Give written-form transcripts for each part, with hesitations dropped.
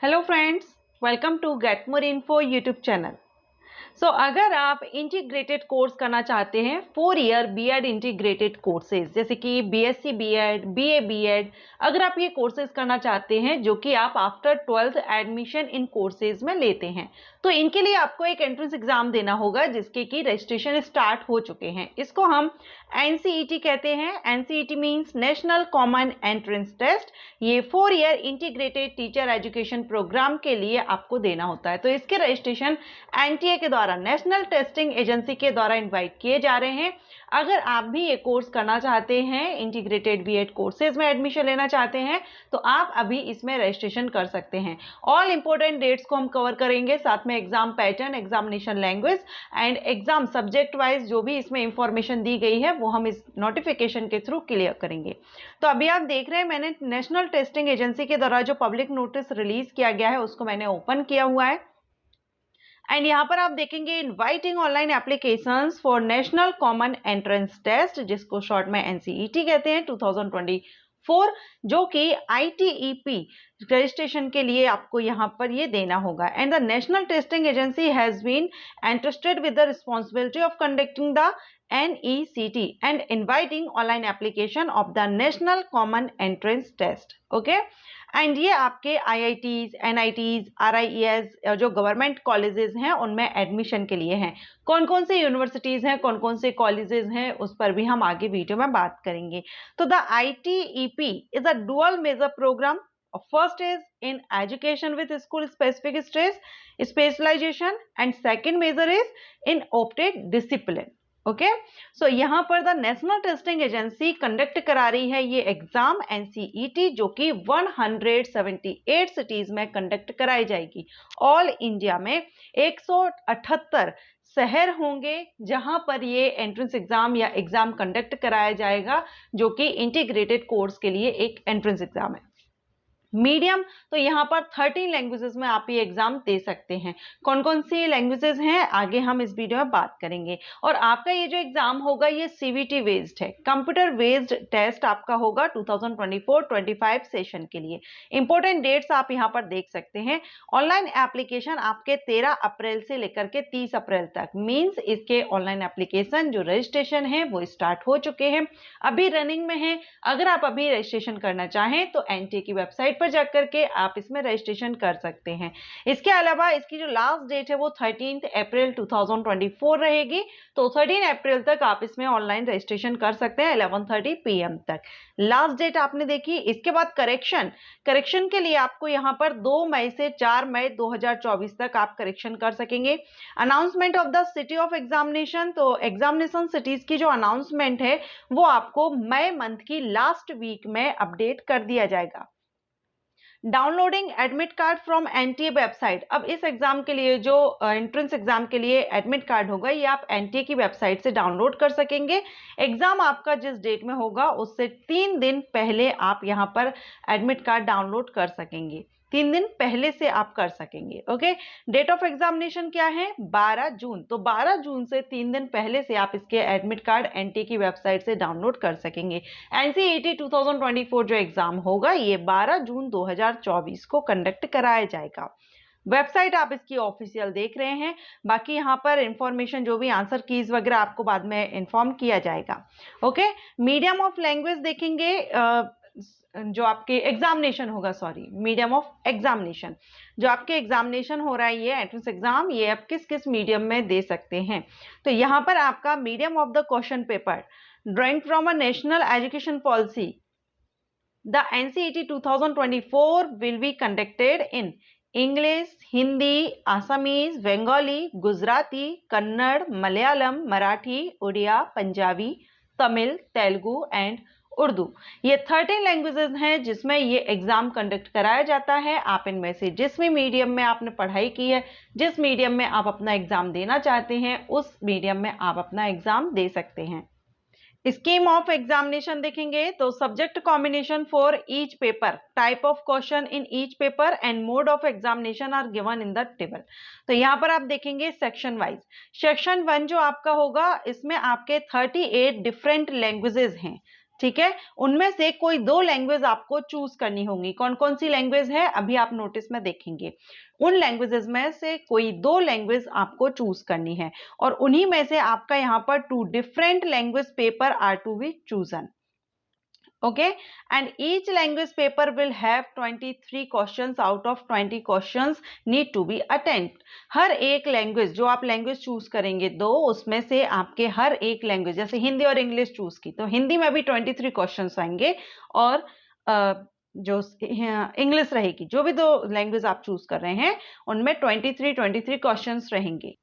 Hello friends, welcome to Get More Info YouTube channel. अगर आप integrated course करना चाहते हैं 4 ईयर बीएड इंटीग्रेटेड कोर्सेज जैसे कि बीएससी बीएड, बीए बीएड, अगर आप ये कोर्सेज करना चाहते हैं जो कि आप after 12th admission in courses में लेते हैं, तो इनके लिए आपको एक एंट्रेंस एग्जाम देना होगा जिसके कि रजिस्ट्रेशन स्टार्ट हो चुके हैं। इसको हम एनसीईटी कहते हैं। NCET means National Common Entrance Test. ये 4 year integrated teacher education programme के लिए आपको देना होता है। तो इसके रजिस्ट्रेशन एनटीए के द्वारा, नेशनल टेस्टिंग एजेंसी के द्वारा इनवाइट किए जा रहे हैं। अगर आप भी ये कोर्स करना चाहते हैं, इंटीग्रेटेड बीएड कोर्सेज में एडमिशन लेना चाहते हैं, तो आप अभी इसमें रजिस्ट्रेशन कर सकते हैं। ऑल इंपॉर्टेंट डेट्स को हम कवर करेंगे, साथ में exam pattern, examination language and exam subject wise जो भी इसमें इंफॉर्मेशन दी गई है वो हम इस नोटिफिकेशन के थ्रू क्लियर करेंगे। तो अभी आप देख रहे हैं, मैंने नेशनल टेस्टिंग एजेंसी के द्वारा जो पब्लिक नोटिस रिलीज किया गया है उसको मैंने ओपन किया हुआ है। एंड यहाँ पर आप देखेंगे inviting online applications for National Common Entrance Test, जिसको शॉर्ट में एनसीईटी कहते हैं 2024, जो कि आईटीईपी रजिस्ट्रेशन के लिए आपको यहाँ पर ये देना होगा। And the national testing Agency has been entrusted with the responsibility of conducting the NECT and inviting online application of the National Common Entrance Test. Okay? And ये आपके आईआईटीज, एनआईटीज, आरआईईएस जो गवर्नमेंट कॉलेजेस हैं उनमें admission के लिए हैं। कौन कौन से यूनिवर्सिटीज हैं, कौन कौन से कॉलेजेस हैं, उस पर भी हम आगे वीडियो में बात करेंगे। तो the ITEP is a dual major programme. First is in education with school specific stress specialization and second measure is in opted discipline. Okay, so यहाँ पर the national testing agency conduct करा रही है ये एग्जाम एनसीईटी, जो कि 178 cities में conduct कराई जाएगी। ऑल इंडिया में 178 शहर होंगे जहां पर ये एंट्रेंस एग्जाम या एग्जाम कंडक्ट कराया जाएगा, जो कि इंटीग्रेटेड कोर्स के लिए एक एंट्रेंस एग्जाम है। मीडियम, तो यहाँ पर 13 लैंग्वेजेस में आप ये एग्जाम दे सकते हैं। कौन कौन सी लैंग्वेजेस हैं आगे हम इस वीडियो में बात करेंगे। और आपका ये जो एग्जाम होगा ये सीवीटी बेस्ड है, कंप्यूटर बेस्ड टेस्ट आपका होगा 2024-25 सेशन के लिए। इंपॉर्टेंट डेट्स आप यहाँ पर देख सकते हैं। ऑनलाइन एप्लीकेशन आपके 13 अप्रैल से लेकर के 30 अप्रैल तक, मीन्स इसके ऑनलाइन एप्लीकेशन जो रजिस्ट्रेशन है वो स्टार्ट हो चुके हैं, अभी रनिंग में है। अगर आप अभी रजिस्ट्रेशन करना चाहें तो एनटीए की वेबसाइट पर जाकर के आप इसमें रजिस्ट्रेशन कर सकते हैं। इसके अलावा इसकी जो लास्ट डेट है वो 13 अप्रैल 2024 रहेगी। तो 13 अप्रैल तक आप इसमें ऑनलाइन रजिस्ट्रेशन कर सकते हैं 11:30 PM तक। लास्ट डेट आपने देखी। इसके बाद करेक्शन के लिए आपको यहाँ पर 2 मई से 4 मई 2024 तक आप करेक्शन कर सकेंगे। Announcement of the city of examination, तो एग्जामिनेशन सिटीज की जो अनाउंसमेंट है वो आपको मई मंथ की लास्ट वीक में अपडेट कर दिया जाएगा। Downloading admit card from NTA website. अब इस एग्जाम के लिए जो एंट्रेंस एग्जाम के लिए एडमिट कार्ड होगा ये आप एनटीए की वेबसाइट से डाउनलोड कर सकेंगे। एग्जाम आपका जिस डेट में होगा उससे 3 दिन पहले आप यहाँ पर एडमिट कार्ड डाउनलोड कर सकेंगे। 3 दिन पहले से आप कर सकेंगे। ओके, डेट ऑफ एग्जामिनेशन क्या है? 12 जून। तो 12 जून से 3 दिन पहले से आप इसके एडमिट कार्ड एनटीए की वेबसाइट से डाउनलोड कर सकेंगे। एनसीईटी 2024 जो एग्जाम होगा ये 12 जून 2024 को कंडक्ट कराया जाएगा। वेबसाइट आप इसकी ऑफिशियल देख रहे हैं। बाकी यहाँ पर इंफॉर्मेशन जो भी आंसर कीज वगैरह आपको बाद में इंफॉर्म किया जाएगा। ओके, मीडियम ऑफ लैंग्वेज देखेंगे। जो आपके एग्जामिनेशन होगा, सॉरी, मीडियम ऑफ एग्जामिनेशन, जो आपके एग्जामिनेशन हो रहा है ये एंट्रेंस एग्जाम, ये आप किस किस मीडियम में दे सकते हैं। तो यहाँ पर आपका medium of the question paper drawing from a National Education Policy, the NCET 2024 will be conducted in English, Hindi, Assamese, Bengali, Gujarati, Kannada, Malayalam, Marathi, Odia, Punjabi, Tamil, Telugu and Urdu. ये 13 लैंग्वेजेस हैं जिसमें ये एग्जाम कंडक्ट कराया जाता है। आप इनमें से जिस भी मीडियम में आपने पढ़ाई की है, जिस मीडियम में आप अपना एग्जाम देना चाहते हैं, उस मीडियम में आप अपना एग्जाम दे सकते हैं। स्कीम ऑफ एग्जामिनेशन देखेंगे तो subject combination for each paper, type of question in each paper and mode of examination are given in the table. तो यहाँ पर आप देखेंगे सेक्शन वाइज। सेक्शन 1 जो आपका होगा इसमें आपके 38 डिफरेंट लैंग्वेजेस हैं। ठीक है, उनमें से कोई 2 लैंग्वेज आपको चूज करनी होंगी। कौन कौन सी लैंग्वेज है अभी आप नोटिस में देखेंगे। उन लैंग्वेजेस में से कोई 2 लैंग्वेज आपको चूज करनी है और उन्हीं में से आपका यहाँ पर 2 different language paper are to be chosen. Okay, and each language paper will have 23 questions out of 20 questions need to be attended। हर एक लैंग्वेज जो आप लैंग्वेज चूज करेंगे 2, उसमें से आपके हर एक लैंग्वेज, जैसे हिंदी और इंग्लिश चूज की तो हिंदी में भी 23 क्वेश्चंस आएंगे और जो इंग्लिश रहेगी, जो भी 2 लैंग्वेज आप चूज कर रहे हैं उनमें 23 क्वेश्चंस रहेंगे।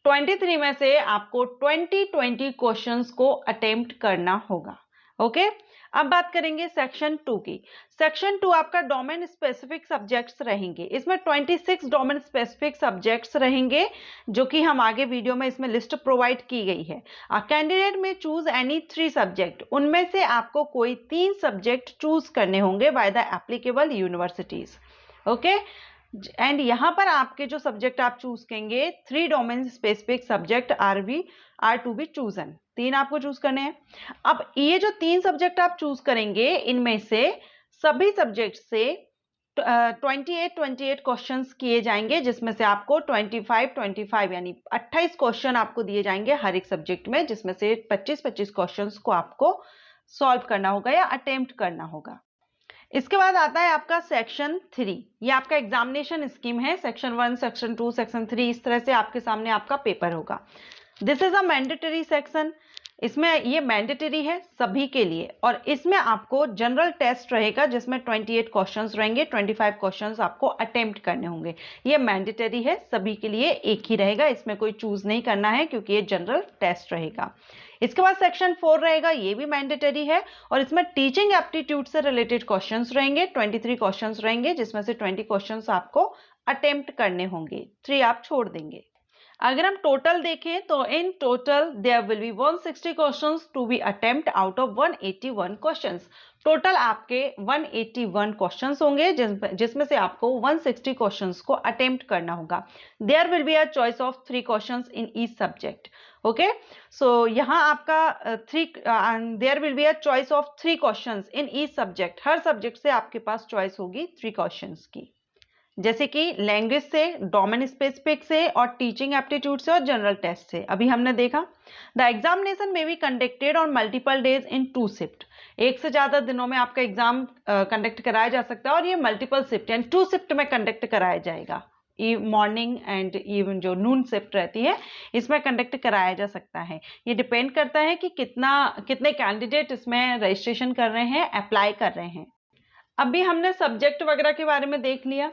23 में से आपको 20 क्वेश्चंस को अटेम्प्ट करना होगा। ओके, अब बात करेंगे सेक्शन 2 की। सेक्शन 2 आपका डोमेन स्पेसिफिक सब्जेक्ट्स रहेंगे। इसमें 26 डोमेन स्पेसिफिक सब्जेक्ट्स रहेंगे जो कि हम आगे वीडियो में इसमें लिस्ट प्रोवाइड की गई है। कैंडिडेट में चूज एनी 3 सब्जेक्ट, उनमें से आपको कोई 3 सब्जेक्ट चूज करने होंगे by the applicable universities. Okay, and यहां पर आपके जो सब्जेक्ट आप चूज करेंगे 3 domain specific subject are to be chosen, 3 आपको चूज करने हैं। अब ये जो 3 सब्जेक्ट आप चूज करेंगे इनमें से सभी सब्जेक्ट से 28 क्वेश्चंस किए जाएंगे, जिसमें से आपको 25 यानी 28 क्वेश्चन आपको दिए जाएंगे हर एक सब्जेक्ट में, जिसमें से 25 क्वेश्चंस को आपको सॉल्व करना होगा या अटेम्प्ट करना होगा। इसके बाद आता है आपका सेक्शन 3। ये आपका एग्जामिनेशन स्कीम है। सेक्शन 1, सेक्शन 2, सेक्शन 3, इस तरह से आपके सामने आपका पेपर होगा। This is a mandatory section. इसमें ये मैंडेटरी है सभी के लिए और इसमें आपको जनरल टेस्ट रहेगा जिसमें 28 क्वेश्चंस रहेंगे, 25 क्वेश्चंस आपको अटेम्प्ट करने होंगे। ये मैंडेटरी है सभी के लिए, एक ही रहेगा, इसमें कोई चूज नहीं करना है क्योंकि ये जनरल टेस्ट रहेगा। इसके बाद सेक्शन 4 रहेगा, ये भी मैंडेटरी है और इसमें टीचिंग एप्टीट्यूड से रिलेटेड क्वेश्चंस रहेंगे। 23 क्वेश्चंस रहेंगे जिसमें से 20 क्वेश्चंस आपको अटेम्प्ट करने होंगे, 3 आप छोड़ देंगे। अगर हम टोटल देखें तो in total there will be 160 questions to be attempt out of 181 questions. Total आपके 181 क्वेश्चंस होंगे जिसमें से आपको 160 क्वेश्चंस को अटेम्प्ट करना होगा। There will be a choice of 3 questions in each subject. Okay, so यहाँ आपका there will be a choice of 3 questions in each subject. हर सब्जेक्ट से आपके पास चॉइस होगी 3 क्वेश्चंस की, जैसे कि लैंग्वेज से, डोमेन स्पेसिफिक से और टीचिंग एप्टीट्यूड से और जनरल टेस्ट से। अभी हमने देखा द एग्जामिनेशन में be conducted on multiple days in 2 shift. एक से ज्यादा दिनों में आपका एग्जाम कंडक्ट कराया जा सकता है और ये मल्टीपल शिफ्ट यानी 2 शिफ्ट में कंडक्ट कराया जाएगा। मॉर्निंग एंड इवन जो नून शिफ्ट रहती है इसमें कंडक्ट कराया जा सकता है। ये डिपेंड करता है कि कितने कैंडिडेट इसमें रजिस्ट्रेशन कर रहे हैं, अप्लाई कर रहे हैं। अभी हमने सब्जेक्ट वगैरह के बारे में देख लिया।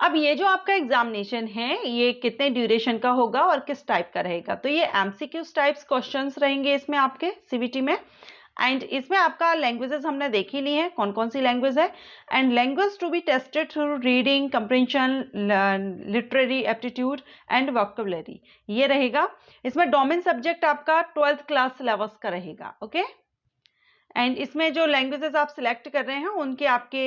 अब ये जो आपका एग्जामिनेशन है ये कितने ड्यूरेशन का होगा और किस टाइप का रहेगा, तो ये एमसीक्यूज टाइप्स क्वेश्चंस रहेंगे इसमें आपके सीबीटी में। एंड इसमें आपका लैंग्वेजेस हमने देख ही ली है, कौन कौन सी लैंग्वेज है। And language to be tested through reading comprehension, literary aptitude and vocabulary, ये रहेगा। इसमें डोमेन सब्जेक्ट आपका 12th क्लास सिलेबस का रहेगा। ओके, एंड इसमें जो लैंग्वेजेस आप सिलेक्ट कर रहे हैं उनके आपके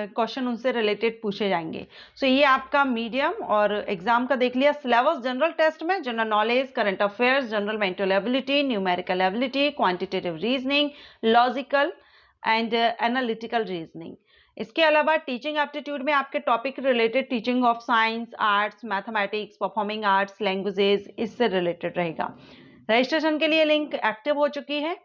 क्वेश्चन उनसे रिलेटेड पूछे जाएंगे। सो ये आपका मीडियम और एग्जाम का देख लिया। सिलेबस जनरल टेस्ट में general knowledge, current affairs, general mental ability, numerical ability, quantitative reasoning, logical and analytical reasoning. इसके अलावा टीचिंग एप्टीट्यूड में आपके topic related teaching of science, arts, mathematics, performing arts, languages, इससे related रहेगा। Registration के लिए link active हो चुकी है।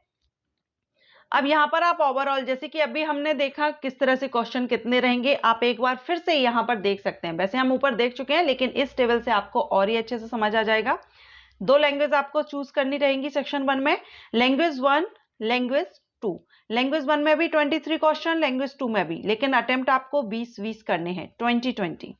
अब यहाँ पर आप ओवरऑल, जैसे कि अभी हमने देखा किस तरह से क्वेश्चन कितने रहेंगे, आप एक बार फिर से यहाँ पर देख सकते हैं। वैसे हम ऊपर देख चुके हैं लेकिन इस टेबल से आपको और ही अच्छे से समझ आ जाएगा। 2 लैंग्वेज आपको चूज करनी रहेंगी सेक्शन 1 में, लैंग्वेज 1, लैंग्वेज 2। लैंग्वेज 1 में भी 23 क्वेश्चन, लैंग्वेज 2 में भी, लेकिन अटेम्प्ट आपको 20 करने हैं, 20।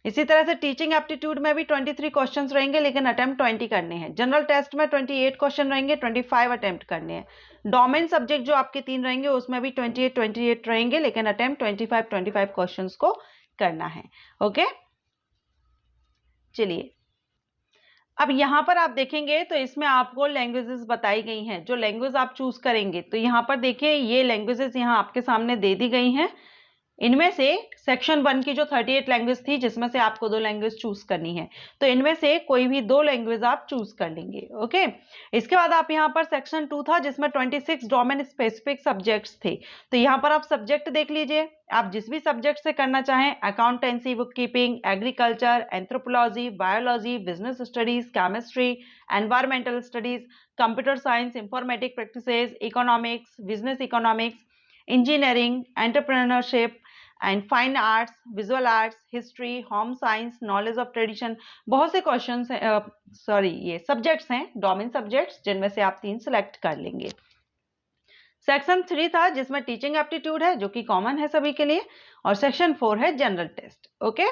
इसी तरह से टीचिंग एप्टीट्यूड में भी 23 क्वेश्चंस रहेंगे लेकिन अटेम्प्ट 20 करने हैं। जनरल टेस्ट में 28 क्वेश्चन रहेंगे, 25 अटेम्प्ट करने हैं। डोमेन सब्जेक्ट जो आपके 3 रहेंगे उसमें भी 28 रहेंगे लेकिन अटेम्प्ट 25 क्वेश्चंस को करना है। ओके, चलिए अब यहाँ पर आप देखेंगे तो इसमें आपको लैंग्वेजेस बताई गई हैं। जो लैंग्वेज आप चूज करेंगे तो यहाँ पर देखिए ये लैंग्वेजेस यहाँ आपके सामने दे दी गई हैं। इनमें से सेक्शन 1 की जो 38 लैंग्वेज थी, जिसमें से आपको 2 लैंग्वेज चूज करनी है, तो इनमें से कोई भी 2 लैंग्वेज आप चूज कर लेंगे। ओके, इसके बाद आप यहाँ पर सेक्शन 2 था जिसमें 26 डोमेन स्पेसिफिक सब्जेक्ट्स थे, तो यहाँ पर आप सब्जेक्ट देख लीजिए, आप जिस भी सब्जेक्ट से करना चाहें, accountancy, book keeping, agriculture, anthropology, biology, business studies, chemistry, environmental studies, computer science, informatic practices, economics, business economics, engineering, entrepreneurship and fine arts, visual arts, history, home science, knowledge of tradition, बहुत से questions हैं, sorry ये subjects हैं, domain subjects, जिनमें से आप 3 select कर लेंगे। सेक्शन 3 था जिसमें टीचिंग एप्टीट्यूड है, जो कि कॉमन है सभी के लिए, और सेक्शन 4 है जनरल टेस्ट। ओके,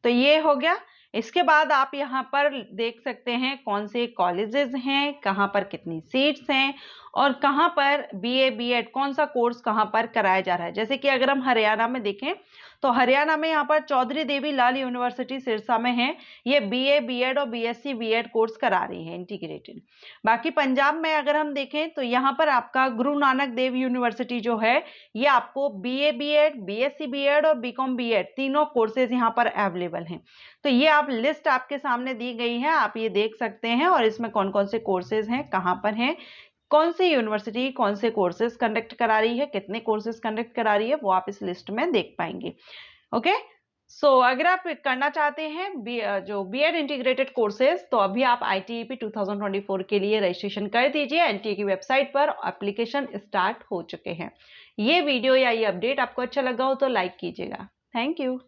तो ये हो गया। इसके बाद आप यहाँ पर देख सकते हैं कौन से कॉलेजेस हैं, कहाँ पर कितनी सीट्स हैं, और कहाँ पर बीए बीएड कौन सा कोर्स कहाँ पर कराया जा रहा है। जैसे कि अगर हम हरियाणा में देखें तो हरियाणा में यहाँ पर चौधरी देवी लाल यूनिवर्सिटी सिरसा में है, ये बीए बीएड और बीएससी बीएड कोर्स करा रही है इंटीग्रेटेड। बाकी पंजाब में अगर हम देखें तो यहाँ पर आपका गुरु नानक देव यूनिवर्सिटी जो है, ये आपको बीए बीएड, बीएससी बीएड और बीकॉम बीएड तीनों कोर्सेज यहाँ पर अवेलेबल हैं। तो ये आप लिस्ट आपके सामने दी गई है, आप ये देख सकते हैं, और इसमें कौन कौन से कोर्सेज हैं, कहाँ पर हैं, कौन सी यूनिवर्सिटी कौन से कोर्सेज कंडक्ट करा रही है, कितने कोर्सेज कंडक्ट करा रही है, वो आप इस लिस्ट में देख पाएंगे। ओके, सो अगर आप करना चाहते हैं जो बीएड इंटीग्रेटेड कोर्सेज, तो अभी आप ITEP 2024 के लिए रजिस्ट्रेशन कर दीजिए। NTA की वेबसाइट पर एप्लीकेशन स्टार्ट हो चुके हैं। ये वीडियो या ये अपडेट आपको अच्छा लगा हो तो लाइक कीजिएगा। Thank you.